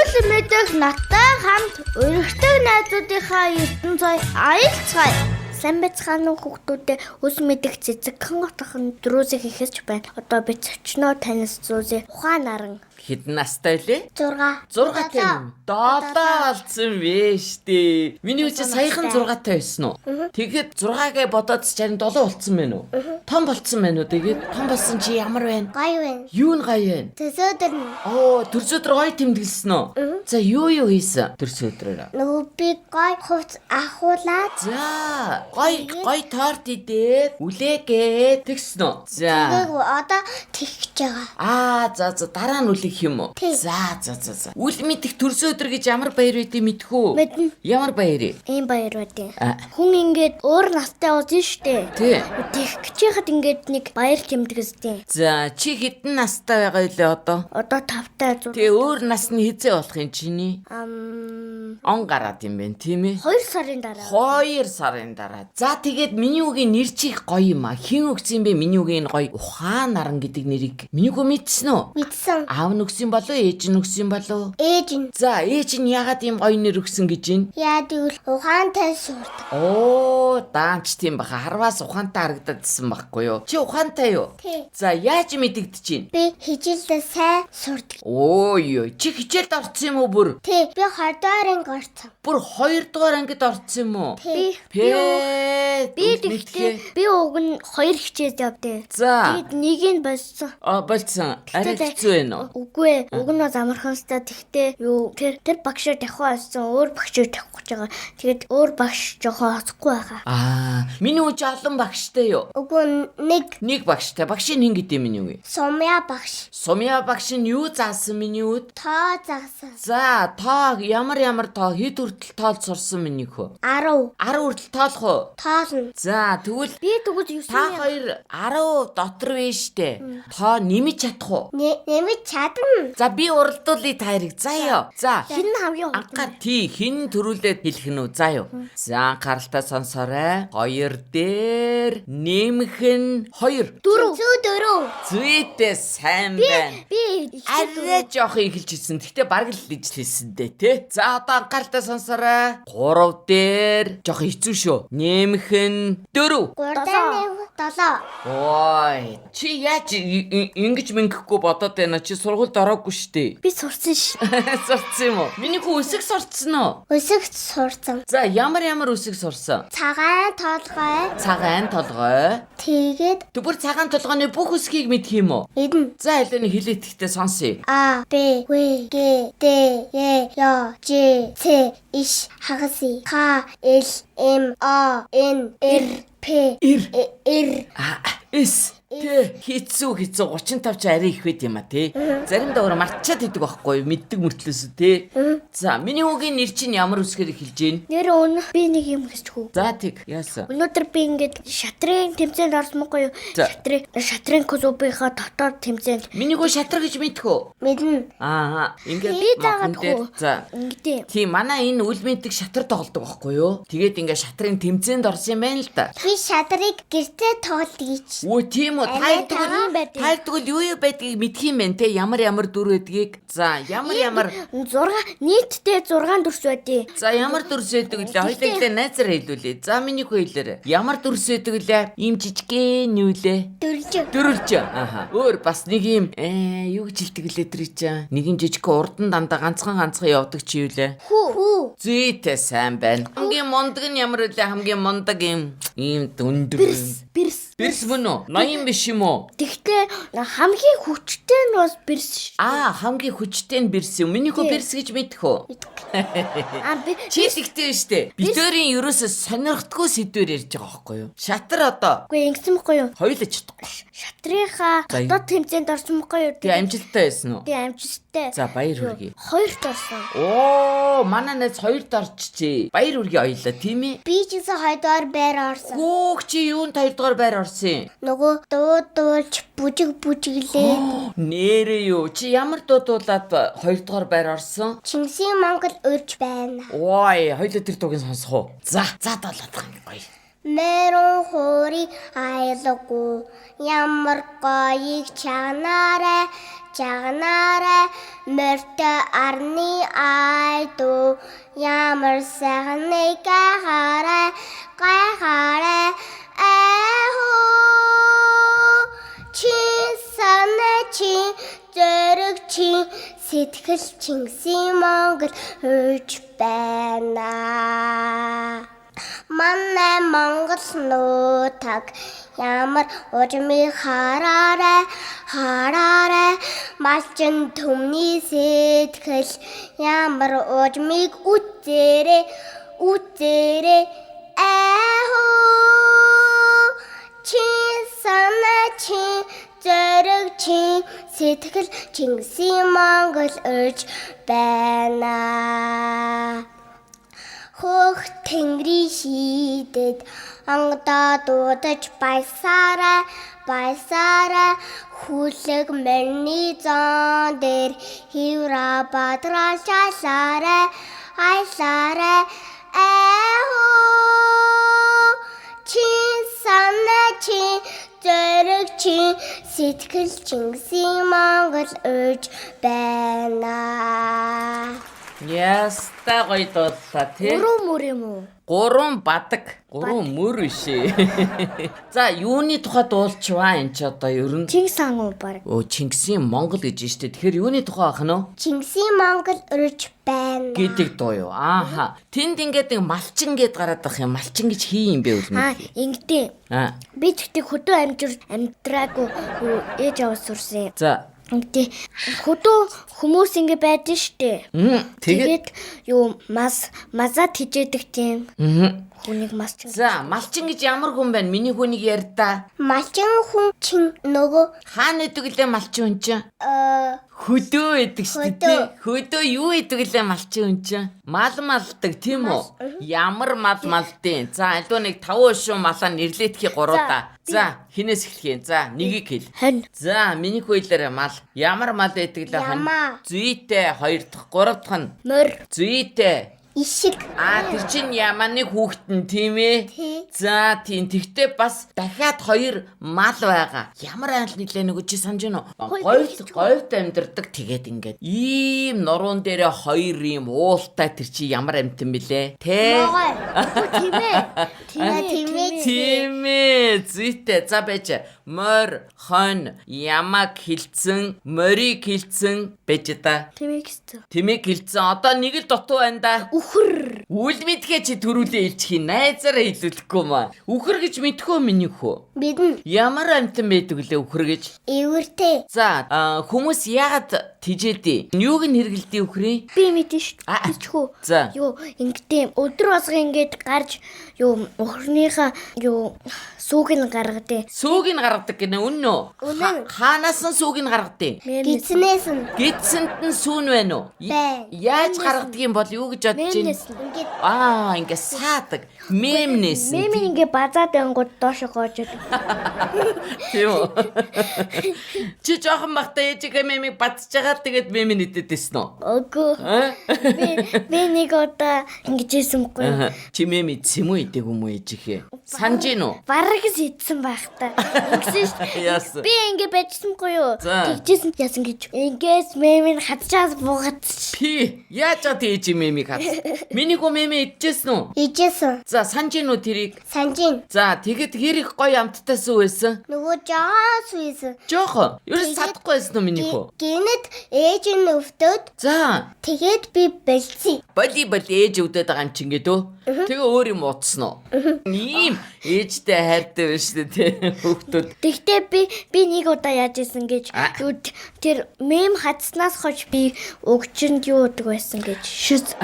үл мэдэх надтай хамт өргөдөг найзуудынхаа ертөнц цай айлцгай. Сайн байцгаана уу хүүхдүүдээ үл мэдэх цэцэгхэн отхон дөрүүсийг хийхэж байна. Одоо би цочноо таньс зүүсээ ухаан наран. Хэдэн настай лээ? 6. 6 тийм. 7 болсон биш дээ. Миний үчи саяхан 6-тай байсан уу? Тэгэхэд 6-гээ бодоод чарын 7 болсон байна уу? Том болсон байна уу? Тэгээд том болсон чи ямар байна? Гоё байна. Юу нь гоё байна? Төсөөдөр нь. Төрсөдөр гоё тэмдэглэсэн үү? За юу хийсэн төрсөдрөөр? Нөгөө би гоё хувц ахуулаад. За гоё торт идээд үлээгээд тэгсэн үү? За. Тэгээг одоо тэгж байгаа. За дараа нь үлээх юм уу? За. Үл мэдэх төрсөдөр гэж ямар баяр байдгийг мэдэх үү? Мэднэ. Ямар баяр? Ийм баяр байдیں۔ Хүн ингээд өөр настай уус штэ. Тий. Тэгж яхад ингээд нэг баяр тэмдэглэжтэй. За чи хэдэн настай байгаа илээ одоо? Одоо 5-тай 6. Тэгээ өөр нас нь хизээ болох юм чиний? Он гараад юм байна тийм ээ? 2 сарын дараа. 2 сарын дараа. За тэгээд миний үгийн нэр чих гоё юм аа. Хин өгсөн бэ миний үгийн гоё ухаан наран гэдэг нэрийг. Миний үгүй мэдсэн үү? Мэдсэн. Аав нь өгсөн болов ээж нь өгсөн болов? Ээж нь. За ээж нь яагаад ийм гоё нэр өгсөн гэж байна? Яа тэгвэл ухаантай сурдаг. Даанч тийм баха. Харваас ухаантай харагдадсан байхгүй юу? Чи ухаантай юу? Тий. За яаж мэдэгдэж байна? Би хичээлдээ сайн сурдаг. Чи хичээлд орсон юм уу бүр? Тий. Би 20 дугаар анги орсон. Бүр 2 дугаар ангид орсон юм уу? Тий. Би тэгтээ би уг нь 2 хичээлд явдээ. За. Тэгэд нэг нь болсон. Болцсон. Арай хэцүү байна уу? Үгүй ээ. Уг нь бас амарханстай. Тэгтээ тэр багшаар тавих байсан. Өөр багшаар тавих гэж байгаа. Тэгэд өөр багш жоохон оцхгүй байгаа. Миний үуч олон багштай юу? Үгүй Нэг багштай. Багшийн хин гэдэг миний үгүй. Сумья багш. Сумья багш нь юу заасан миний үуд? Тоо заасан. За, тоо ямар тоо хэд хүртэл тоол сурсан миний хөө? 10. 10 хүртэл тоолох уу? Тоолно. За, тэгвэл Би тэгвэл 9. та хоёр 10 дотор биш дээ. Тоо нэмэж чадах уу? Нэмэж чадна. За, би уралдуулъя та хоёрыг. Заяа. За. Хин хамгийн Анхаар хин төрүүлээд хэлэх нь үү? Заяа. За, анхааралтай сонсоорой. 2 дээр нэмэх нь 2. 4. Зүйтэй сайн байна. Би Арай жоох ихэлж хэлсэн. Гэхдээ бараг л ижлээсэн дээ, тий? За, одоо анхааралтай сонсоорой. 3 дээр жоох хэцүү шүү. Нэмэх нь 4. 7. Ой, чи яаж ингэж мингэхгүй бодоод байна? Чи сургуульд ороогүй штэ. Би сурсан ш. Сурцсан юм уу? Миний хүү өсөг сурцсан уу? Өсөгт сурсан. За, ямар өсөг сурсан? Цагаан толгой. Цагаан толгой. Тэгээд Түбэр цагаан толгойн бүх өсгийг мэдх юм уу? эдэн За, хэлээний хэлээд ихтэй сонсъё. А, Б, В, Г, Д, Е, Ё, Ж, Ц, Иш, Хагас, К, Л, М, О, Н, Р, П, Р. Эс. Тэ хийцүү 35 ч арай их байд юм а тий. Заримдаа өөр мартчаад идэг байхгүй юу? Мэддэг мөртлөөс тий. За, миний үгийн нэр чинь ямар үсгээр эхэлж байна? Нэр өнөх би нэг юм хэлчихв. За, тэг. Яасан? Өнөөдөр би ингээд шатрын тэмцээнд орсон мөхгүй юу? За. Шатрын клубийнхаа дотоод тэмцээнд. Миний гоо шатраа гэж мэдэх үү? Мэднэ. Ингээд Би дагаад хөө. За. Ингээд. Тийм, манай энэ үл мэддэг шатар тоглодог байхгүй юу? Тэгээд ингээд шатрын тэмцээнд орсон юм байна л да. Би шатрыг гэртээ тоглолт гэж. Тийм үү? Тэгвэл юу байдгийг мэдх юм байна те? Ямар дүр байдгийг. За, ямар 6 нийтдээ 6 дүрс байдیں۔ За, ямар дүрс байдаг лээ? Хоёулаа найзаар хэлүүлээ. За, миний хүү хэлээрэй. Ямар дүрс байдаг лээ? Ийм жижигхэн юу лээ? Дөрвөлж. Өөр бас нэг юм юу гэж хэлдэг лээ тэр чинь? Нэг юм жижигхэн урдан дандаа ганцхан явдаг чи юу лээ? Хүү. Зүйтэй сайн байна. Хамгийн мундаг нь ямар үлээ? Хамгийн мундаг ийм дүндэр. Бэрс мөн үү? Ноён биш юм уу? Тэгтээ хамгийн хүчтэй нь бас бэрс ш. Хамгийн хүчтэй нь бэрс юм. Миний хөө бэрс гэж мэдэх үү? Чи тэгтэй штэ. Битүүрийн ерөөсө сонирхдаггүй сэдвэр ярьж байгаа байхгүй юу? Шатар одоо. Үгүй ингэсэн мөхгүй юу? Хоёулаа чадахгүй. Шатрынхаа дотоод тэмцээнд орсон мөхгүй юу? Тэгээ амжилттай байсан уу? Тэгээ амжилттай. За, баяр хүргэе. 2-т орсон. Манай найз 2-д орчихжээ. Баяр хүргэе хоёулаа, тийм ээ? Би ч гэсэн 2 дугаар байр орсон. Хөөх чи юунд 2 дугаар байр орсон? Нөгөө дуулж бүжиглээ. Нэрээ юу? Чи ямар дуудуулаад 2 дугаар байр орсон? Чингисийн Монгол урьж байна. Ой, хоёулаа тэр дуугийн сонсох уу? За долоод гоё. Мэрон хори айлгуу ямар гоёг чагнаарай мөртө арны айдуу ямар сайхныг гайхаарай чи санаа чи зэрэг чи сэтгэл чингсэн Монгол хурж байна. Манай Монгол нутаг ямар ужимыг хараарай малчин төмний сэтгэл ямар ужимыг үзээрэй чи санаа чи зэрэг чи сэтгэл чингсэн Монгол урж байна. Хөх тэнгэрийн шидэд онгодоо дуудаж баясаарай хүлэг мөрний зон дээр хевра бадрал айлаарай чи санаа чи зэрэг чи сэтгэл чингсэн Монгол урж байна. Яста гоё дууллаа тий. Гурван мөр юм уу? Гурван бадаг, гурван мөр шээ. За, юуны тухай дуулчваа энэ ч одоо ер нь Чингис хаан уу баг. Чингисийн Монгол гэж штэ. Тэгэхээр юуны тухай ах нь вэ? Чингисийн Монгол урж байна гэдэг дуу юу? Ааха. Тэнд ингээд нэг малчин гэд гараад байх юм. Малчин гэж хий юм бэ үлмээ. Ингэдэ. Би тэгтээ хөдөө амьдраагүй ээж аваа сурсан. За. Ингэдэ хөдөө хүмүүс ингэ байдаг штэ. Тэгээд юу мазад хижээдэг тийм. Хүнийг малчин. За, малчин гэж ямар хүн байна? Миний хүнийг ярь да. Малчин хүн чин нөгөө хаана идэг лээ малчин хүн чинь? Хөдөө идэг шүү дээ. Хөдөө юу идэг лээ малчин хүн чинь? Мал малдаг тийм үү? Ямар мал малдیں۔ За, альва нэг 5 шуу малаа нэрлэтгэхий 3 да. За, хинээс эхлэх юм. За, нэгийг хэл. Хань. За, миний хөлөөр мал. Ямар мал идэг лээ хань? Зүйтэй 2 дахь, 3 дахь нь мөр. зүйтэй. Ишиг. Тэр чинь яманы хүүхдэн тийм ээ. За тийм. Тэгтээ бас дахиад 2 мал байгаа. Ямар айл нэлээ нөгөө чи санаж байна уу? Говьд амьдардаг тэгээд ингээд ийм нуруунд дээрээ 2 ийм уултай тэр чи ямар амьтан бэлээ? Тэ? Тийм ээ. Зүйтэй. За байж. Мор, хон, ямаг хилцэн, морийг хилцэн байж та. Тэмэг хилцэн. Одоо нэг л дутуу байна да. Үхэр. Үл мэдгээ чи төрүүлээ илчих найзаараа хэлүүлэхгүй маа. Үхэр гэж мэдхөө миний хөө. Мэднэ. Ямар амтан байдаг лээ үхэр гэж? Эвэртэй. За хүмүүс яагаад тижээдээ? Юуг нь хэрэгэлдэг үхрээ? Би мэдэн шүү. Бичхүү. За. Юу ингэдэй өдөр болго ингээд гарч юу өхрнийхээ юу сүүг нь гаргадаг. Сүүг нь гаргадаг гэнэ үнэн үү? Хаанаас нь сүүг нь гаргадаг? Гидснээс нь. Гидсэнд нь сүүн байна уу? Яаж гаргадаг юм бол юу гэж бодож байна? Ингээ саадаг. Мемнээс. Мем ингээ базаад ангууд доош гоожод. Тийм үү? Чи жоохон бахта ээжигээ мемийг бадж байгаа тэгээд мем нэдэдэсэн үү? Үгүй. Би нэг удаа ингэж ийсэнгүй. Чи мем идсэн юм уу идэг юм уу ээжихээ? Санаж гин үү? Бараг идсэн байх та. Ингэсэн. Би ингээ байжсангүй юу? Тэгжсэн яасан гэж. Ингээс мемийг хадчаас буугаад. Пи, яаж чад ээж мемийг хад? Миний хөө мемээ идчихсэн үү? Идчихсэн. За санаж гин үү тэрийг? Санаж гин. За тэгэд хэр их гоё амттай сүү байсан? Нөгөө жаас үйсэн. Жохон. Ерөөс садахгүй байсан уу миний хөө? Гинэд ээж нь өвдөд. За. Тэгээд би бэлцээ. Боли ээж өвдөд байгаа юм чи ингээд өө. Тэгээ өөр юм утсан уу? Ийм ээжтэй хайртай байна шүү дээ хүүхдүүд. Тэгтээ би нэг удаа яаж исэн гэж тэр мем хадснаас хойш би өгчөнд юу удаг байсан гэж шүз.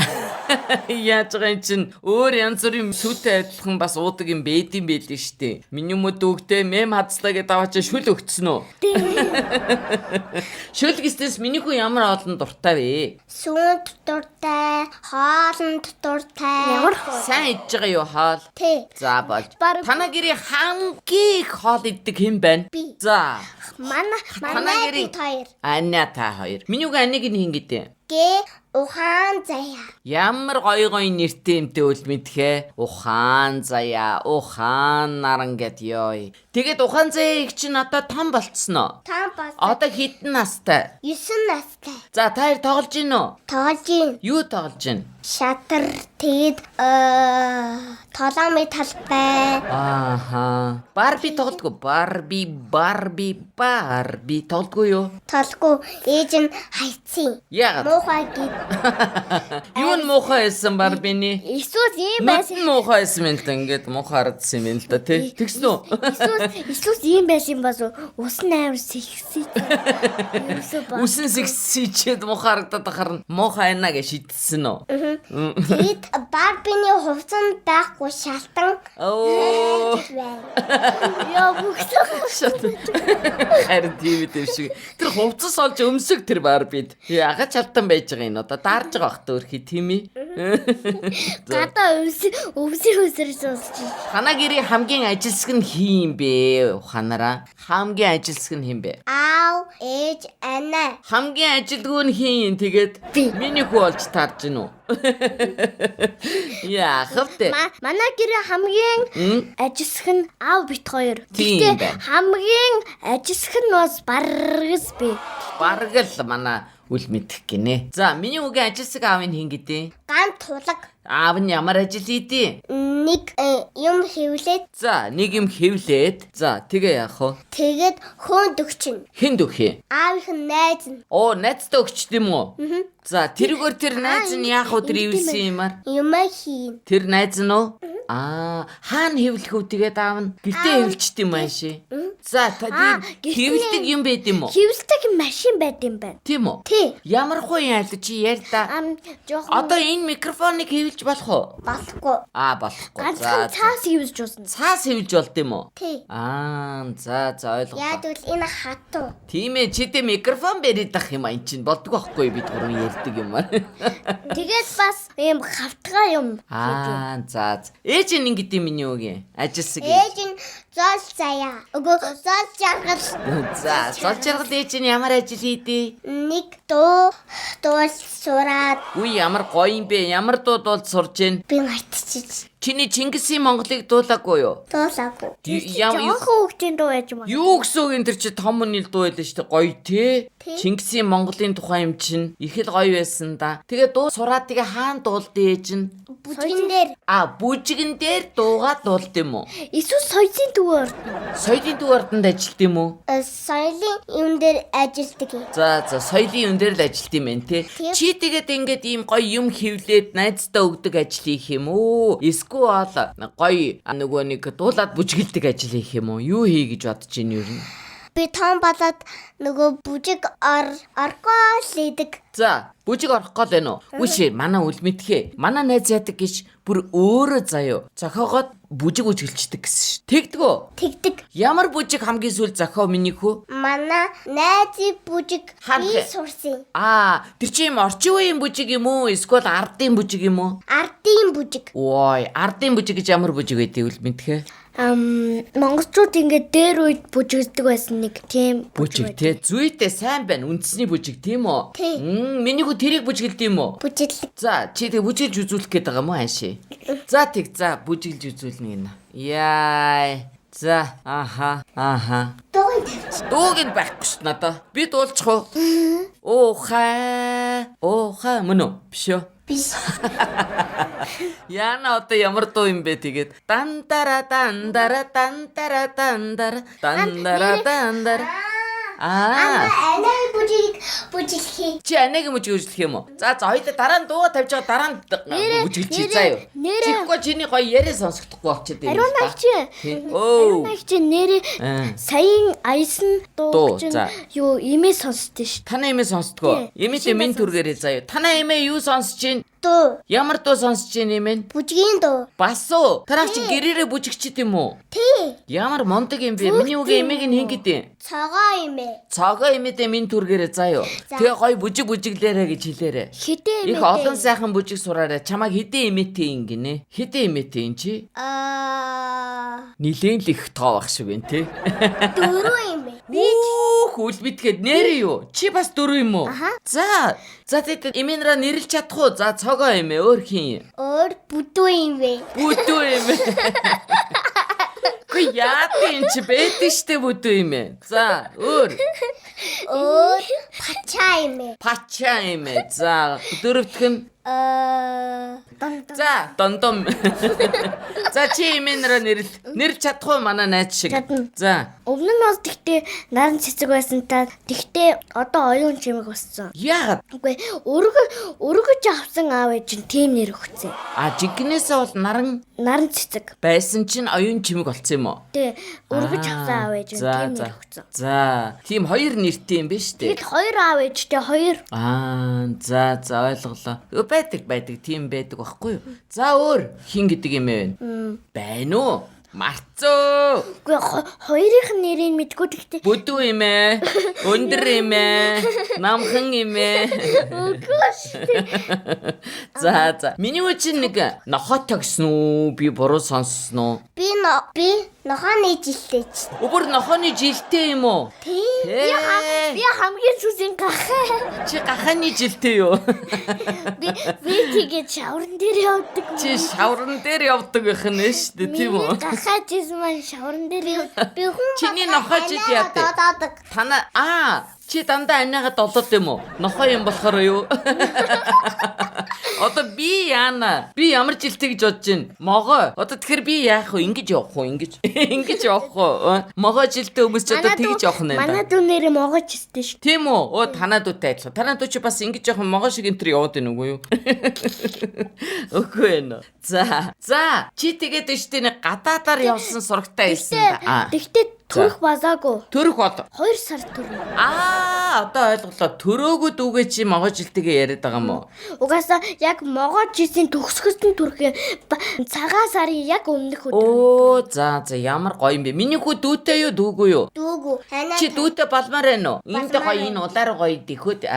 Яаж байгаа юм чин өөр янз бүрийн сүтэ адилхан бас уудаг юм бэдэм байлээ шүү дээ. Миний мөд өгдөө мем хадслаа гэдээ аваачаа шүл өгцөн үү? Шүл гэснээс миний хүү ямар олон дуртай вэ? Сүнт дуртай, хоолнд дуртай. Ямар сайн идж байгаа юу хоол? Тий. За болж. Танаа гэрийн хамгийн их хоол иддэг хэн байна? Би. За. Манай гэрийн 2. Анна та 2. Миний үгүй аниг нь хин гэдэг. Ухаан заяа. Ямар гоё нэртэй юмтэй үл мэдхэ. Ухаан заяа, ухаан наран гэд ёо. Тэгээд ухаан заяа их чинь одоо том болцсноо. Том бас. Одоо хэдэн настай? 9 настай. За та хоёр тоглож гин үү? Тоглож гин. Юу тоглож гин? Шатар тэгээд толомын талбай. Ааха. Барби тоглодгоо. Барби тоглодгоо юу? Толгүй ээж нь хайцсан. Яагаад? Муухай гэд. Юу н муухай байсан Барбины? Эсвэл ийм Нүд байсан. нь муухай байсан юм л да. Ингээд муухай харагдсан юм л да тий. Тэгсэн үү? Эсвэл ийм байсан бас ус нь амар сэгсээ. Ерөөсөө ба. Үсэн сэгсийчээд муухай харагдаад харна. Муухай байна гэж шийдсэн үү? Тэгээд Барбины хувцас байхгүй шалтан. Оо. Яа бүгсэн. Шат. Харин тийм үү шиг. Тэр хувцас олж өмсөг тэр Барбид. Ягаад чалтан байж байгаа юм одоо даарж байгаа бах төөрхий тийм ээ. Гадаа өвсөрч сонсч. Хана гэрийн хамгийн ажилсаг нь хин юм бэ? Ухаанараа. Хамгийн ажилсаг нь хин бэ? Аав, ээж, анаа. Хамгийн ажилгүй нь хин тэгээд миний хүү олж таарж гин үү? Яа, хөвтэй. Манай гэрээ хамгийн ажилсаг нь аав бит хоёр. Тийм байна. Хамгийн ажилсаг нь бас баргас бэ. Бараг л манай үл мэдэх гинэ. За, миний үгийн ажилсаг аавын хин гэдэг. Ган тулаг. Аав нь ямар ажил хийдэ? Нэг юм хэвлээд. За, нэг юм хэвлээд. За, тэгээ яах вэ? Тэгээд хөөнд өгчин. Хэн дөхөө? Аавынх нь найз нь. Оо, найзтай өгч тийм үү? За, тэрүүгээр тэр найз нь яах вэ? Тэр ивэлсэн юмар? Юмаа хийн. Тэр найз нь үү? Хаана хэвлэх үү тэгээд аав нь? Гэртээ хэвлчт юм ааши. За, та хэвлдэг юм байд юм уу? Хэвлдэг машин байд юм байна. Тийм үү? Тий. Ямар хуу яа л чи яар та. Жохон Одоо энэ микрофоныг хэвлж болох уу? болохгүй. Болохгүй. Ганцхан цаас хэвлж уусна. Цаас хэвлж болд юм уу? Тий. За ойлголоо. Яад үл энэ хатуу. Тийм ээ, чи тэ микрофон бариад ах юм ань чинь болдгоо байхгүй бид гурван ярьдаг юм аа. Тэгээд бас ийм хавтгаа юм. За. Ээж нь ингэдэм миний үгийн. Ажилсаг Ээж нь зоол заяа. Зоол жаргал. За, зол жаргал ээж нь ямар ажил хийдэ? Нэг дуул сураад. Үгүй ямар гоё юм бэ? Ямар дуу дуулж сурж гин? Би мартчихж. Чиний Чингисийн Монголыг дуулаагүй юу? Дуулаагүй. Ямар хүүхдийн дуу яж юм. юу гэсэн үг энэ тэр чи том нийл дуу байлаа шүү дээ. Гоё тий. Чингисийн Монголын тухай юм чинь их л гоё байсан да. Тэгээ дуу сураад тэгээ хаана дуулд ээж нь? Бүжгэн дээр. Бүжгэн дээр дуугаад дуулд юм уу? Эсвэл соёлын төвөө ордно. Соёлын төв ордонд ажилт юм уу? Соёлын юм дээр ажилтдаг. За, соёлын юм дээр л ажилт юм байна те. Чи тэгээд ингээд ийм гоё юм хевлээд найзтай өгдөг ажил хийх юм уу? Эсвэл гоё нөгөө нэг дуулаад бүжгэлдэг ажил хийх юм уу? Юу хий гэж бодож байна юу юм? Би том болоод нөгөө бүжиг оргоолэдэг. За, бүжиг орох гол байна уу? Үгүй манай үл мэдхээ. Манай найз яадаг гэж бүр өөрөө заяо. Зохиогоод бүжиг үжгэлчдэг гэсэн ш. Тэгдэгөө. Тэгдэг. Ямар бүжиг хамгийн сүүл зохио миний хүү? Манай найзын бүжиг би сурсан. Тэр чи юм орчин үеийн бүжиг юм уу? Эсвэл ардын бүжиг юм уу? Ардын бүжиг. Ой, ардын бүжиг гэж ямар бүжиг байдгийг үл мэдхээ? Монголчууд ингээд дээр үед бүжигддэг байсан нэг тийм бүжиг те. Зүйтэй сайн байна. Үндэсний бүжиг тийм үү? Миний хүү тэрийг бүжгэлд юм уу? Бүжиглэг. За, чи тэг бүжиглж үзүүлэх гээд байгаа юм уу ааши? За, бүжиглж үзүүлнэ гинэ. Яй. За, Дууг нь байхгүй ш надаа. Би дуулчих уу? Оохай мөн үү? Биш үү? Биш. Яна одоо ямар дуу юм бэ тэгээд дандара. Анаа бүжиглэх. Чи анаагийн бүжиг үзлэх юм уу? За хоёулаа дараа нь дууга тавьж байгаа дараа нь бүжиглчих заа юу. Чихгүй чиний гоё яриа сонсохдохгүй болчиход байна. Ариун нагч нэрээ саяын аясан дуу чинь юу имээ сонсдөө ш. Танаа имээ сонсдгоо. Имээдээ минь түргээрээ заа юу. Танаа имээ юу сонсож чинь? Дуу. Ямар дуу сонсож чинь имээ? Бүжгийн дуу. Бас уу? Тараа чи гэрээрээ бүжигчит юм уу? Тий. Ямар мондөг юм бэ? Миний үгээ имээг нь хэн гэдэг? Цагаан имээ. Цагаан имээдээ минь түргээрээ заа юу. Тэгээ гоё бүжиглээрэ гэж хэлээрэ. Хитэ имээ. Их олон сайхан бүжиг сураарай. Чамайг хитэ имээтэй ингэнэ. Хитэ имээтэй ин чи? Аа. Нилээн л их тоо байх шиг байна те. 4 имээ. Үх үл битгэхэд нэрээ юу? Чи бас 4 юм уу? За тэгээд Иминра нэрлж чадах уу? За цогоо юм ээ. Өөр хин. Өөр бүдүү юм бэ? Бүдүү юм ээ. Гүй яа тийм чи бэдэж штэ бүдүү юм ээ. За өөр Пача юм бэ? Пача юм ээ. За дөрөвдөх нь За дондом. За чи Иминра нэрлж чадах уу манай найз шиг? За. Өмнө нь бол тэгтээ наран цэцэг байсан та. Тэгтээ одоо оюун чимэг болсон. Яагаад? Үгүй өргөж авсан аав ээж нь тийм нэр өгцөө. Жигнэсээ бол Наран цэцэг. байсан чинь оюун чимэг болсон юм уу? Тэ өргөж авсан аав ээж нь тийм нэр өгцөө. За. Тийм хоёр нэртэй юм байна шүү дээ. Тэгэд хоёр аав ээжтэй хоёр. За ойлголоо. Байдаг тийм байдаг байхгүй юу? За өөр хин гэдэг юм ээ. Байна уу? Марцоо. Үгүй хоёрын нэрийг мэдгүй тэгтээ. Бүдүү юм ээ. Өндөр юм ээ. Намхан юм ээ. Үгүй шүү. За. Миний үчин нэг нохоо тагсан уу? Би буруу сонссон уу? Би нохооны жилтэй ч. Өөр нохооны жилтэй юм уу? Тийм. Би хамгийн сүсийн гахаа. Чи гахааны жилтэй юу? Би тэгээд шаврын дээр явдаг. Чи шаврын дээр явдаг байх нь шүү дээ, тийм үү? Гахаа жисмэн шаврын дээр явдаг. Би хүн Чиний нохоо жил яадаг? Чи дандаа аниага долоод юм уу? Нохоо юм болохоор юу? Одоо би яана? Би ямар жилтэй гэж бодож байна? Могоо. Одоо тэгэхээр би яах вэ? Ингэж явах уу? Ингэж явах уу? Могоо жилтэй хүмүүс ч одоо тэгж явах нь Манай дүү нэр могоо жилтэй шүү. Тийм үү? Танаа дүүтэй адилхан. Танаа дүү чи бас ингэж явах могоо шиг энтер яваад байна уу юу? Үгүй ээ. За. Чи тэгээд өштэй нэг гадаадаар явсан сурагтай байсан да. Тэгтээ төрөх базаагүй. Төрөх бол 2 сар төрнө. Одоо ойлголоо. Төрөөгөө дүүгээ чи могоо жилтэйгээ яриад байгаа юм уу? Угаасаа яг могоо жилийн төгсгөстөн төрхөө цагаан сарын яг өмнөх өдөр. За ямар гоё юм бэ? Миний хүү дүүтэй юу дүүгүй юу? Дүүгүү. Чи дүүтэй болмоор байна уу? Энд гоё энэ улаар гоё дэхөд.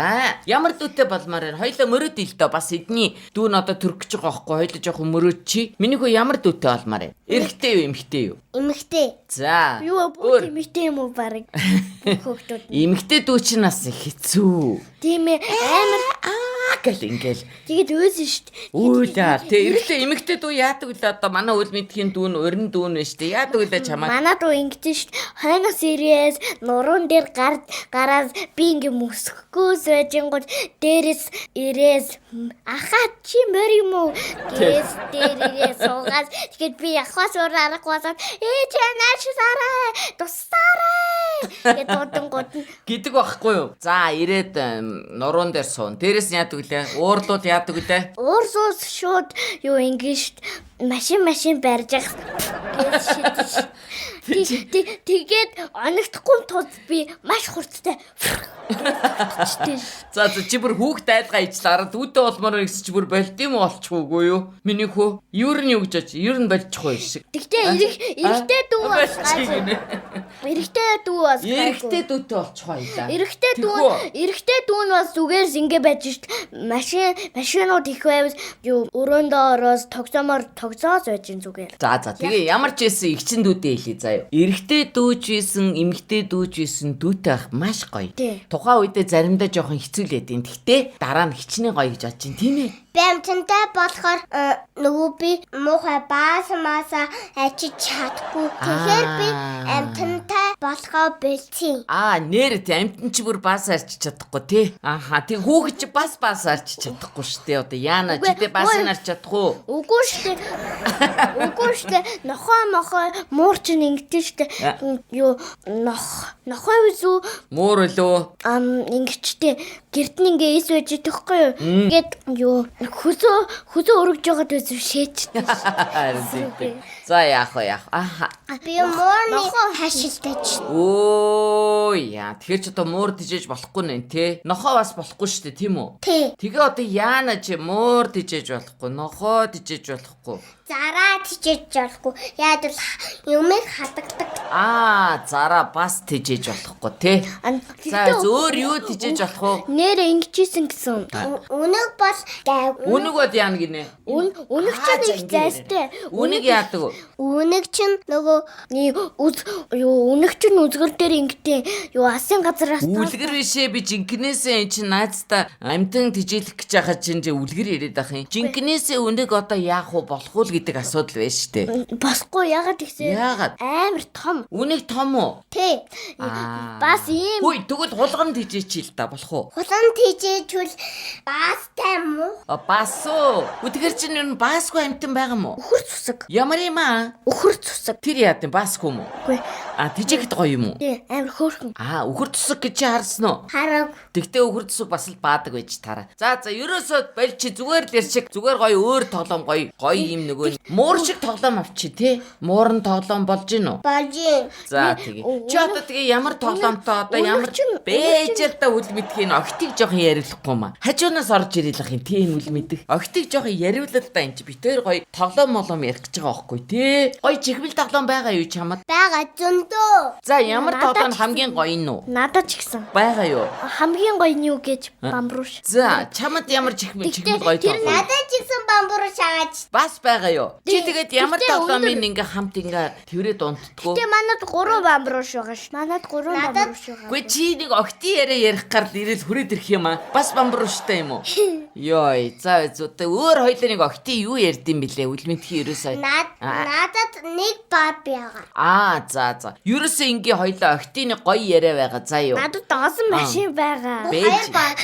Ямар дүүтэй болмоор байна? Хоёлаа мөрөөд ил дөө бас эдний дүү нь одоо төрөх гэж байгаа байхгүй. Хоёлаа жоохон мөрөөд чи. Миний хүү ямар дүүтэй болмоор байна? Эрэгтэй юу, эмэгтэй юу? Эмэгтэй. За. Юу эмэгтэй юм уу баг? Хөөхтүүд. Эмэгтэй дүү чинь бас хэцүү. Тийм ээ амар ингээл. Тэгээд өөсөн шүү дээ. Үүлээ. Эрэгтэй эмэгтэй дүү яадаг вэ одоо манай үл мэдхийн дүү нь өрн дүү нь шүү дээ. Яадаг вэ чамаа? Манай дүү ингэдэж шүү дээ. Хойноос ирээс нуруунд дээр гараад би ингээ мөсөхгүй сойжингууд дээрээс ирээс ахаа чи мөр юм уу? Гэс дээр ирээс суугаад тэгээд би явахаас өөр аргагүйсаад чи наач сараа тусаарай гэдэг гэдэг байхгүй юу? За ирээд нуруунд дээр суун. Дээрээс яадаг вэ? Уурлууд яадаг вэ? Уурсуус шууд юу ингэж машин барьж ах гэж шийдэж. Тэгээд оногдохгүй тул би маш хурцтай. За чи бүр хүүхд айлгаа ижлаараа дүүтэй болмоор гэсэн чи бүр болд юм олчихгүй юу? Миний хүү юу юу гэж очи? Юу болчихгүй шиг. Тэгтээ эрэгтэй дүү бас эрэгтэй дүү бас эрэгтэй дүүтэй болчих байлаа. Эрэгтэй дүү нь бас зүгээрс ингэ байж шít. Машинууд их байвал юу өрөөндөө ороос тогсоос байж зүгээр. За тэгээ ямар ч байсан игчин дүүтэй хэлээ заяа. Эрэгтэй дүүж байсан, эмэгтэй дүүж байсан дүүтэй ах маш гоё. Тухайн үедээ заримдаа жоохон хэцүү л байдیں۔ Гэхдээ дараа нь хичнээн гоё гэж бодож байна, тийм ээ. Би амтантай болохоор нөгөө би муухай баасмаасаа ачиж чадахгүй. Тэгэхээр би амтантай болохоо бэлцээ. Нэр амтан чи бүр баас арчиж чадахгүй тий. Тэг хүүхэд чи бас арчиж чадахгүй штэ. Одоо яана чи тэ баас арчиж чадахгүй. Үгүй штэ. Нохоо муурч ингэдэж штэ. Юу нохоо үзүү. Муур лөө. Ингэчтэй гэрд нь ингээ эс байж идэхгүй юу. Ингээд юу хөзөө өргөж байгаа төс шээчтэй. За яах вэ? Би муурны хашилтаж. Тэгэхээр ч одоо муур дижээж болохгүй нэ тий. Нохоо бас болохгүй шүү дээ, тийм үү? Тий. Тэгээ одоо яана чи муур дижээж болохгүй, нохоо дижээж болохгүй. Зараа дижээж болохгүй. Яад бол юмыг хадагдаг. Зараа бас дижээж болохгүй тий. За өөр юу дижээж болох вэ? Нэр ингэжсэн гэсэн. Өнөг бол Үнэг бод яана гинэ. Үнэг чинь их зайстай. Үнэг яадаг уу? Үнэг чинь нөгөө үнэг чинь үзгэр дээр ингэтээ асын газараас Үлгэр бишээ би жинкнээсээ эн чинь найзтай амтан тижээлэх гэж яхад чинь үлгэр яриад ах юм. Жинкнээсээ үнэг одоо яах вэ болох уу гэдэг асуудал байна штэ. Босгүй ягаад гэсэн. Яагаад? Амар том. Үнэг том уу? Тий. Бас ийм. Хөөе тэгвэл хулган тижээч л да болох уу? Хулган тижээчвэл бастай юм уу? Бас уу. Үтгэр чинь юу баасгүй амтан байгаа юм уу? Өхөр цусаг. Ямар юм аа? Өхөр цусаг. Тэр яа гэв баасгүй юм уу? Үгүй. Тижээхэд гоё юм уу? Тий, амар хөөрхөн. Үхэр тусаг гэж чи харсан уу? Хараг. Тэгтээ үхэр тусаг бас л баадаг байж таараа. За ерөөсөө боль чи зүгээр л ярьчих. Зүгээр гоё өөр тоглоом гоё юм нөгөө муур шиг тоглоом авчи тий. Муурын тоглоом болж гин үү? Болж гин. За тэгээ. Чи одоо тэгээ ямар тоглоомтой одоо ямар бэжэл та үл мэдхийн огтыг жоохон яриулахгүй маа. Хажуунаас орж ирэлэх юм тий үл мэдэх. Огтыг жоохон яриулал та энэ чи битээр гоё тоглоом молом ярих гэж байгаа байхгүй тий. Гоё чихмэл тоглоом байгаа юу чамд? Бага зөндөө. За ямар тоглоом хамгийн гоё нь үү? Надад ч гэсэн. Байгаа юу? Хамгийн гоё нь юу гэж бамбууш. За чамд ямар чихмэл гоё тоглоом? Надад ч гэсэн бамбууш шаагач. Бас байгаа юу? Чи тэгээд ямар тоглоомын ингээ хамт ингээ тэрээ дундтгоо. Тэ манад 3 бамбууш байгаа ш. Манад 3 бамбууш байгаа. Гүй чи нэг огтын яриа ярих гал ирэл хүрээд ирэх юм аа. Бас бамбууштай юм уу? Йой, за зүтэ өөр хоёлаа нэг огтын юу ярьдсан бilé? Үлмэнтхий ерөөсөө. Надад нэг баб байгаа. За. Ерөөсөө ингээ хоёлаа огтын нэг гоё яриа байгаа. За юу. Надад доосон машин байгаа. Хоёр баб.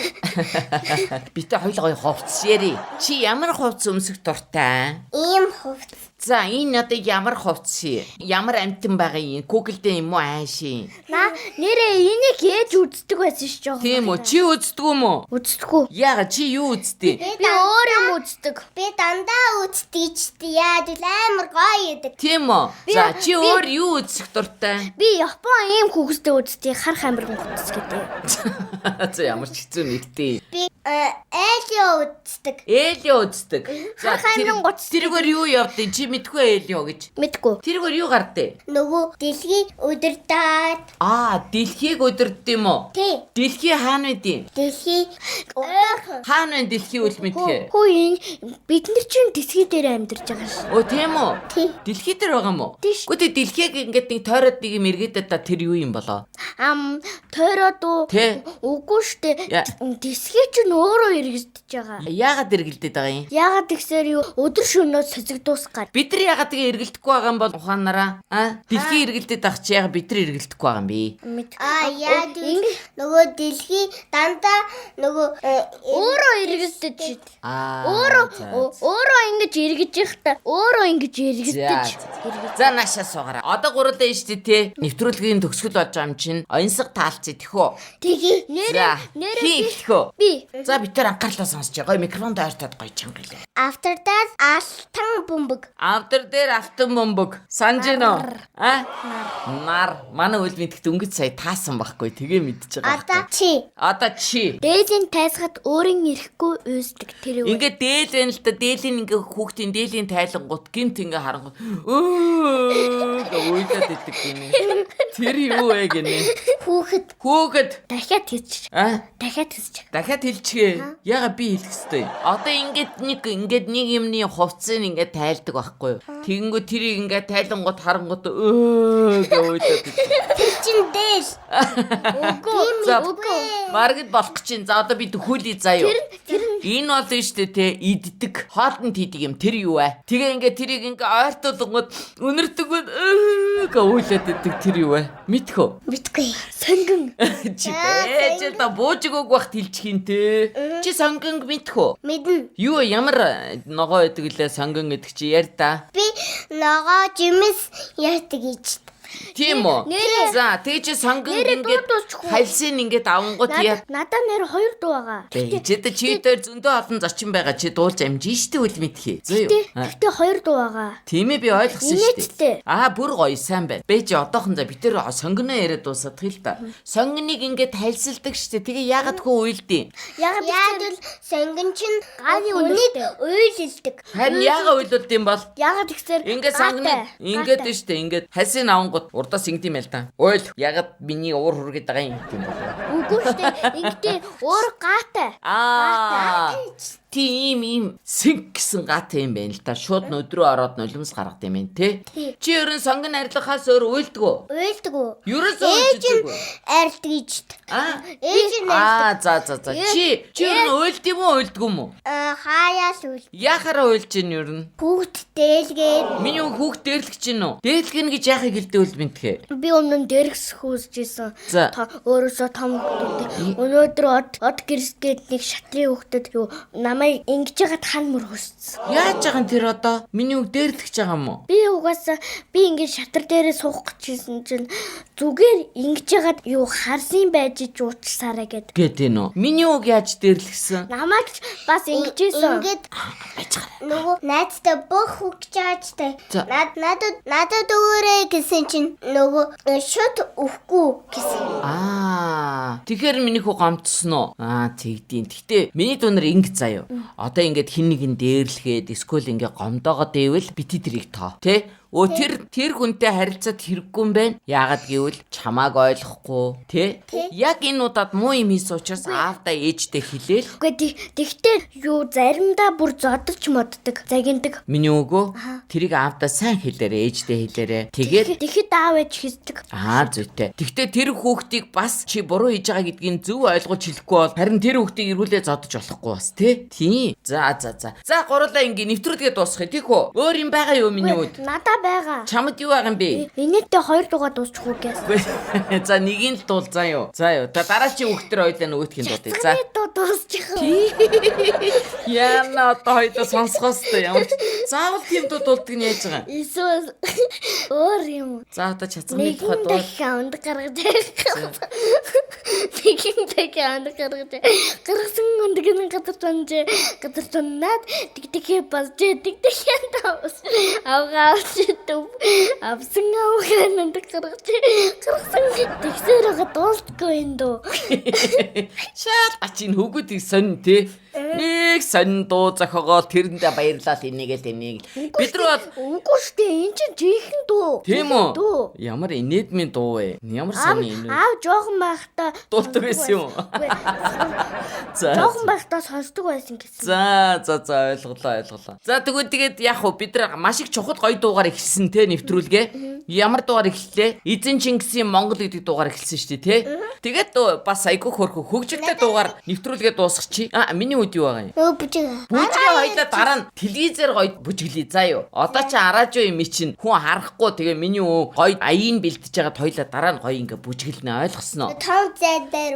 Битээ хоёлаа гоё хувцс яри. Чи ямар хувцс өмсөх дуртай? Ийм хувцс. За энэ одоо ямар хувцс юм? Ямар амтан байгаа юм? Google дээр юм уу аашийн? Нэрээ энийг ээж үздэг байсан ш жоо. Тийм үү? Чи үздэг юм уу? Үздэггүй. Яагаад чи юу үздэг? Би өөр юм үздэг. Би дандаа үздэг ч яа дэл амар гоё идэг. Тийм үү? За чи өөр юу үзэх дуртай? Би Япон ийм хүүхэстэй үздэг харах амирган утас гэдэг. За ямар ч хэцүү нэгтэй. Би Элио үздэг. Элио үздэг. За тэргээр юу явдیں۔ Чи мэдгүй Элио гэж? Мэдгүй. Тэргээр юу гардیں۔ Нөгөө дэлхийг удирдаад. Дэлхийг удирддаг юм уу? Тий. Дэлхий хаана вэ? Дэлхий хаана вэ дэлхий үл мэдхээ? Хөөе бид нар чинь дэлхий дээр амьдарч байгаа ш. Тийм үү? Тий. Дэлхий дээр байгаа юм уу? Гэхдээ дэлхийг ингээд нэг тойроод нэг юм эргээдээ та тэр юу юм болоо? Тойроод уу? Үгүй штэ. Дэлхий чинь өөрөө эргэлдэж байгаа. Яагаад эргэлдээд байгаа юм? Яагаад гэхээр юу өдөр шөнөө цэцэгдүүсгаад. Бид нар яагаад тэгээ эргэлдэхгүй байгаа юм бол ухаанараа? Дэлхий эргэлдээд байгаа чи яагаад бид нар эргэлдэхгүй байгаа юм бэ? Яа нөгөө дэлхий дандаа нөгөө өөрөө эргэлдэж шít. Өөрөө ингэж эргэж явахдаа өөрөө ингэж эргэлдэж. За наашаа суугаараа. Одоо гурлаа нь штэ тий. Нэвтрүүлгийн төгсгөл болж байгаа юм чинь оюнсаг таалцъя тэхүү. Тэгээ нэрээ тэхүү. Би. За бид тэр анхаарлаа сонсч гоё микрофонд ойртоод гоё чанга гэлээ. After that алтан бөмбөг. After there алтан бөмбөг. Санж гинөө? Нар. Манай үл мэдгэд өнгөц сая таасан байхгүй. Тэгээ мэдчихэж байгаа. Одоо чи. Дээлийн тайсгад өөрийн ирэхгүй уйсдаг тэр үү. Ингээ дээл байна л да. Дээлийн ингээ хүүхдийн дээлийн тайлангууд гинт ингээ харангууд уйлаад идэг гинэ. Тэр юу вэ гинэ? Хүүхэд. Дахиад хэлчихээ. Яга би хэлэх ёстой. Одоо ингээд нэг юмны хувцсыг ингээд тайлдаг байхгүй юу? Тэгэнгүүт тэрийг ингээд тайлангууд харангууд гэж уйлаад идэг. Тэр чин дээл. Үгүй. Маргид болох чинь. За одоо бид хүүлий заяа. Энэ бол нь штэ те иддэг хоолнд хийдэг юм тэр юу вэ? Тэгээ ингээ тэрийг ингээ ойртуулгууд үнэрдэг гэж уйлаад идэг тэр юу вэ? Мэдхөө? Мэдгүй. Сонгон. Чи бэж та буужгөөг багт хэлчих юм те. Чи сонгон мэдхөө? Мэднэ. Юу ямар ногоо байдаг лээ сонгон гэдэг чи яар та? Би ногоо жимс ярьдаг гэж. Тийм үү? За тэгээ чи сонгон ингээд хальсын ингээд авангууд яа. Надаа нэр 2 дуу байгаа. Тэгэхдээ чи дээр зөндөө олон зочин байгаа чи дуулж амжин штэ үл мэдхий. Зөө юу? Гэхдээ 2 дуу байгаа. Тийм ээ би ойлгосон штэ. Бүр гоё сайн байна. Бэж одоохон за бид тэр сонгоно яриад дуусах л та. Сонгоныг ингээд хальсалдаг штэ. Тэгээ яагаад хөө уйлдیں۔ Яагаад бол сонгон чин ганы үнийг уйлэлдэг. Харин яагаад уйлуулд юм бол? Яагаад гэхээр ингээд сонгоно ингээд штэ ингээд хальсын авангууд урдаас ингэдэм байл та. Уйл ягаад миний уур хүргээд байгаа юм гэм бол. Үгүй штэ. Ингэдэ уур гаатай. Тийм синк гэсэн гат юм байна л та. Шууд өдрөө ороод нулимс гаргад юм байна те. Чи ерөн сонгон арилгахаас өөр уйлдгүү. Уйлдгүү. Ерөөсөө уйлдгүү. Арилдаг ижт. Ээж нь За. Чи ерөн уйлд юм уу уйлдгүү мө? хаяас уйл. Яхаараа уйлж ийн ерөн. Хүүхд дээлгээд. Миний хүүхд дээрлэх чинь үү? Дээрлэх гэж яахыг хэлдэвэл бинтгэ. Би өмнө дээргс хөөсжсэн. За. Өөрөөсөө том хүүхдүүд. Өнөөдөр од гэрсгээд нэг шатрын хүүхдэд юу намайг ингэж ягаад хан мөр хөсцсөн. Яаж байгаа юм тэр одоо? Миний хүүхд дээрлэх гэж байгаа юм уу? Би угаасаа би ингэж шатар дээрээ суух гэжсэн чинь зүгээр ингэж ягаад юу харсан байж жуучсараа гэд. Гэт энэ үү? Миний хүүг яаж дээрлэхсэн? Намайг бас ингэжсэн. Байж Нөгөө найзтай бүх хөгжаажтай. Надад өгөөрэй гэсэн чинь нөгөө шууд өгөхгүй гэсэн. Тэгэхээр миний хүү гомдсон уу? Тэгдэйн. Гэтэ миний дунар ингэ заяа. Одоо ингээд хин нэгэн дээрлэхэд эсвэл ингээ гомдоогоо дэвэл бити тэрийг тоо. Тэ? Тэр хүнтэй харилцаад хэрэггүй юм байна. Яагаад гэвэл чамааг ойлгохгүй, тэ? Яг энэ удаад муу юм хийсэн учраас аавдаа ээжтэй хэлээл. Гэхдээ тэгтээ юу заримдаа бүр зодож моддаг, загиндаг. Миний өгөө тэрийг аавдаа сайн хэлээрэ, ээжтэй хэлээрэ. Тэгээд тэгэхэд аав ээж хийдэг. Зүйтэй. Тэгтээ тэр хүүхдийг бас чи буруу хийж байгаа гэдгийг зөв ойлгож хэлэхгүй бол харин тэр хүүхдийг ирүүлээ зодож болохгүй бас, тэ? Тийм. За. За гурлаа ингээ нэвтрүүлгээ дуусгая, тийх үү? Өөр юм байгаа юу миний үед? Надаа байгаа. Чамд юу байгаа юм бэ? Энэтэй 2 дугаар дуусчих уу гэс. За нэгийг л дуул заа юу. Дараа чи хүүхдэр хоёлаа нөгөөтхийн дуудъя. За. Дуусчих. Яна одоо хоёлоо сонсгоос та ямар ч заавал тийм дууддаг нь яаж байгаа. Эсвэл өөр юм. За одоо чацганы тухай дуу. Хаунд гаргаж. Тэгинтэй гаргаж. Гаргасан өндгөн газар тоннаад тэгтэхээ бас тэгтэхээ таус. Авгаач авсан авгаананд гаргаж. Гаргасан тэгсэрэг дуустгүй энэ дөө. Шал ачин хөгөөдийг сонь те. Нэг сонь дуу зохиогоо тэрэндээ баярлалаа энийг. Бид нар бол үгүй штэ энэ чинь жихэн дуу. Тийм үү? Ямар инээдмийн дуу вэ? Ямар сони энэ? Аав жоохон байхдаа дуулдаг байсан юм. Жоохон байхдаа сонсдог байсан гэсэн. За ойлголоо. За тэгээд яг хөө бид нар маш их чухал гоё дуугаар эхэлсэн те нэвтрүүлгээ. Ямар дуугаар эхэллээ? Эзэн Чингисийн Монгол гэдэг дуугаар эхэлсэн шүү дээ те. Тэгээд бас айгүй хөрхө хөгжилтэй дуугаар нэвтрүүлгээ дуусгачих. Миний үед юу байгаа юм? Бүжиг хоёлаа дараа нь телевизээр гоё бүжиглээ заа юу. Одоо чи араажо юм чинь хүн харахгүй тэгээ миний гоё аяын бэлтэж байгаад хоёлаа дараа нь гоё ингээ бүжиглэнэ ойлгосноо.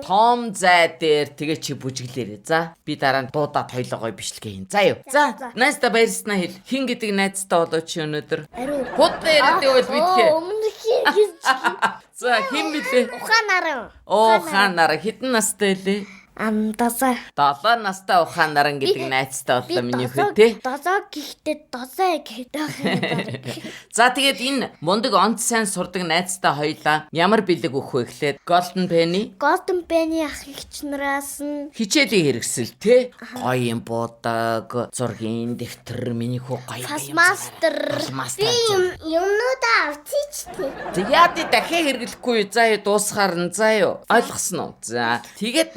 Том зай дээр тэгээ чи бүжиглээрээ. За би дараа нь дуудаад хоёлаа гоё бичлэгээ хийн. За юу. За найзтай баярснаа хэл. Хин гэдэг найзтай болоо чи өнөөдөр. Худлаа яриад байвал бидхээ. За хин билээ? Ухаан наран хэдэн настай лээ? 7 настай ухаан наран гэдэг найзтай боллоо миний хүү те. 7 гэхдээ 7 гэдэг. За тэгээд энэ мундаг онц сайн сурдаг найзтай хоёлаа ямар бэлэг өгөх вэ гэхлээр Golden Penny ах эгч нараас нь хичээлийн хэрэгсэл те. Гоё юм буудаг, зургийн дэвтэр миний хүү гоё юм. Мастер. Би юмнуудаа авчиж те. Яа ди дахиад хэрэглэхгүй заа дуусгаар нь заа юу. Ойлгосноо. За тэгээд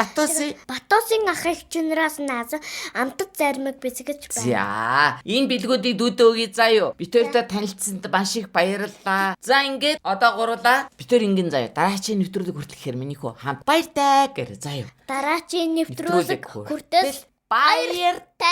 Батосын ах эгч нараас нь амтд зармаг бисгэж байна. За энэ бэлгүүдийг дүүдээ өгье заа юу. Би тэртэй танилцсанд маш их баярлалаа. За ингээд одоо гурлаа. Би тэр ингэн заа юу. Дараачийн нэвтрүүлэг хүртэхээр миний хүү хамт баяртай гэр заа юу. Дараачийн нэвтрүүлэг хүртэл баяртай.